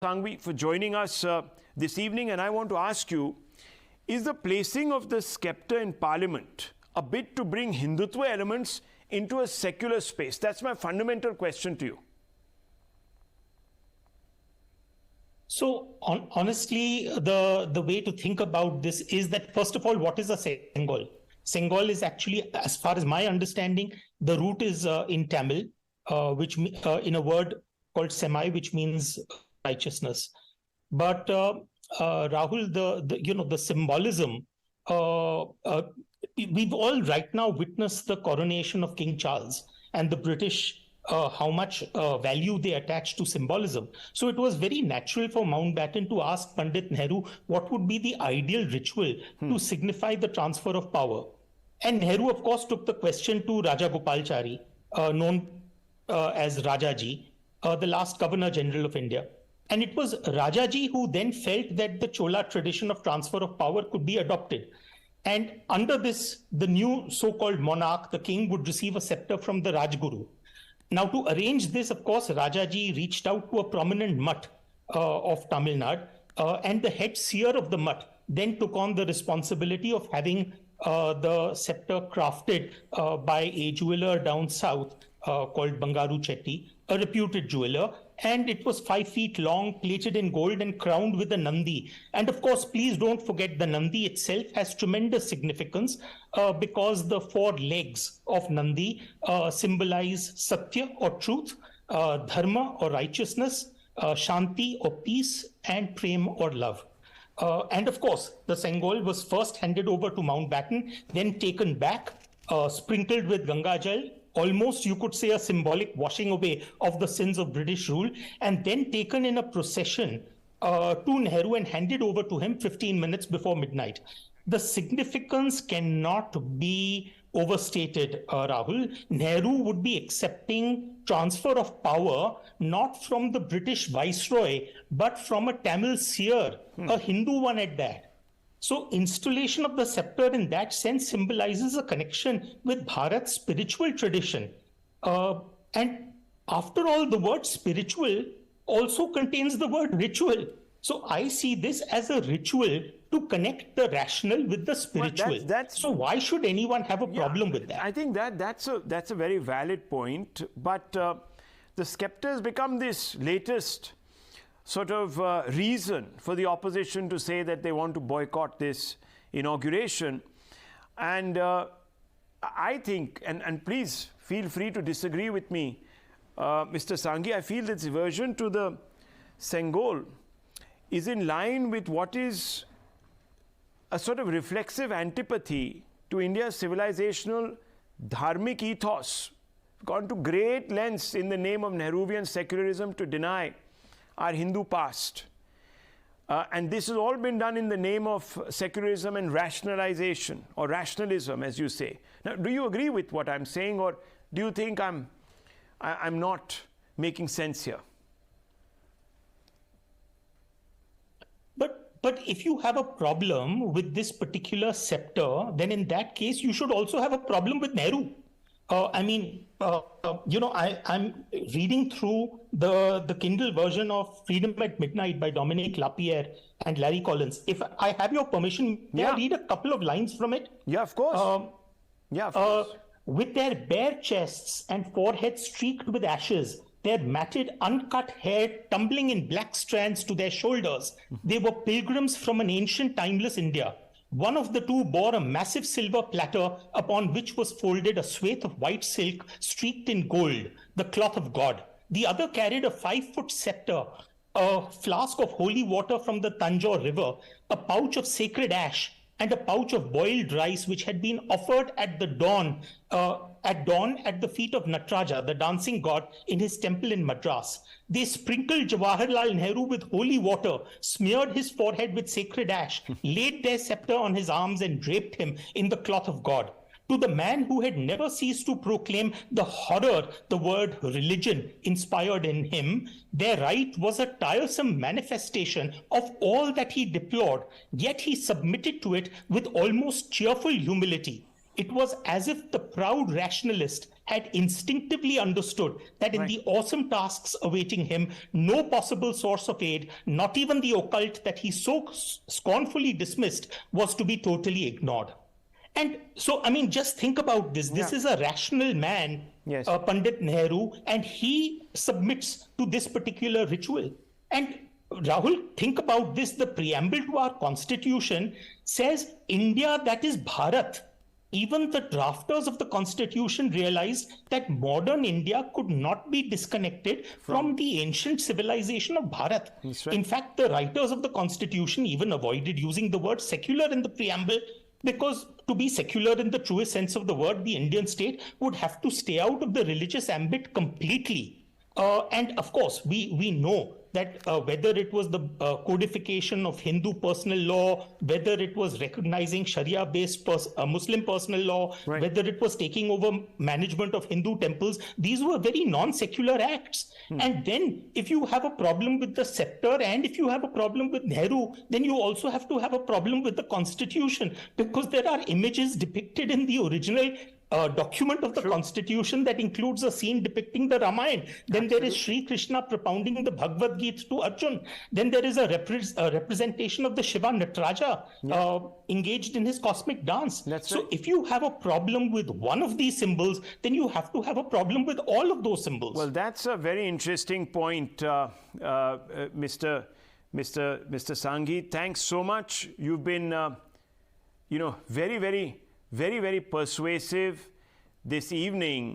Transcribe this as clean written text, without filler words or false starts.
Sanghi, for joining us this evening. And I want to ask you, is the placing of the sceptre in Parliament a bid to bring Hindutva elements into a secular space? That's my fundamental question to you. So honestly, the way to think about this is that, first of all, what is a Sengol? Sengol is actually, as far as my understanding, the root is in Tamil, which in a word called semai, which means righteousness. But Rahul, the symbolism, we've all right now witnessed the coronation of King Charles, and the British, how much value they attach to symbolism. So it was very natural for Mountbatten to ask Pandit Nehru what would be the ideal ritual to signify the transfer of power. And Nehru, of course, took the question to Raja Gopalchari, known as Rajaji, the last Governor General of India. And it was Rajaji who then felt that the Chola tradition of transfer of power could be adopted. And under this, the new so-called monarch, the king, would receive a scepter from the Rajguru. Now, to arrange this, of course, Rajaji reached out to a prominent mutt of Tamil Nadu, and the head seer of the mutt then took on the responsibility of having the scepter crafted by a jeweler down south called Bangaru Chetty, a reputed jeweler. And it was 5 feet long, plated in gold and crowned with a Nandi. And of course, please don't forget, the Nandi itself has tremendous significance because the 4 legs of Nandi symbolize Satya or truth, Dharma or righteousness, Shanti or peace, and Prem or love. And of course, the Sengol was first handed over to Mountbatten, then taken back, sprinkled with Ganga Jal, almost you could say a symbolic washing away of the sins of British rule, and then taken in a procession to Nehru and handed over to him 15 minutes before midnight. The significance cannot be overstated, Rahul. Nehru would be accepting transfer of power not from the British viceroy, but from a Tamil seer, a Hindu one at that. So installation of the scepter in that sense symbolizes a connection with Bharat's spiritual tradition. And after all, the word spiritual also contains the word ritual. So I see this as a ritual to connect the rational with the spiritual. So why should anyone have a problem with that? I think that's a very valid point. But the scepter has become this latest sort of reason for the opposition to say that they want to boycott this inauguration. And I think, and please feel free to disagree with me, Mr. Sanghi, I feel this aversion to the Sengol is in line with what is a sort of reflexive antipathy to India's civilizational dharmic ethos, gone to great lengths in the name of Nehruvian secularism to deny our Hindu past. And this has all been done in the name of secularism and rationalization, or rationalism, as you say. Now, do you agree with what I'm saying, or do you think I'm not making sense here? But if you have a problem with this particular scepter, then in that case, you should also have a problem with Nehru. I'm reading through the Kindle version of Freedom at Midnight by Dominique Lapierre and Larry Collins. If I have your permission, may I read a couple of lines from it? Yeah, of course. With their bare chests and foreheads streaked with ashes, their matted, uncut hair tumbling in black strands to their shoulders, they were pilgrims from an ancient, timeless India. One of the two bore a massive silver platter upon which was folded a swathe of white silk streaked in gold, the cloth of God. The other carried a 5-foot scepter, a flask of holy water from the Tanjore River, a pouch of sacred ash, and a pouch of boiled rice which had been offered at dawn at the feet of Nataraja, the dancing god, in his temple in Madras. They sprinkled Jawaharlal Nehru with holy water, smeared his forehead with sacred ash, laid their scepter on his arms and draped him in the cloth of God. To the man who had never ceased to proclaim the horror the word religion inspired in him, their rite was a tiresome manifestation of all that he deplored, yet he submitted to it with almost cheerful humility. it was as if the proud rationalist had instinctively understood that in the awesome tasks awaiting him, no possible source of aid, not even the occult that he so scornfully dismissed, was to be totally ignored. And so, I mean, just think about this. This is a rational man, Pandit Nehru, and he submits to this particular ritual. And Rahul, think about this. The preamble to our constitution says India, that is Bharat. Even the drafters of the constitution realized that modern India could not be disconnected from the ancient civilization of Bharat. Right. In fact, the writers of the constitution even avoided using the word secular in the preamble, because to be secular in the truest sense of the word, the Indian state would have to stay out of the religious ambit completely. And of course, we know that whether it was the codification of Hindu personal law, whether it was recognizing Sharia-based Muslim personal law, whether it was taking over management of Hindu temples, these were very non-secular acts. And then if you have a problem with the scepter and if you have a problem with Nehru, then you also have to have a problem with the constitution, because there are images depicted in the original document of the constitution that includes a scene depicting the Ramayana. Then there is Sri Krishna propounding the Bhagavad Gita to Arjun. Then there is a representation of the Shiva Nataraja engaged in his cosmic dance. So if you have a problem with one of these symbols, then you have to have a problem with all of those symbols. Well, that's a very interesting point, Mr. Sanghi. Thanks so much. You've been, very persuasive this evening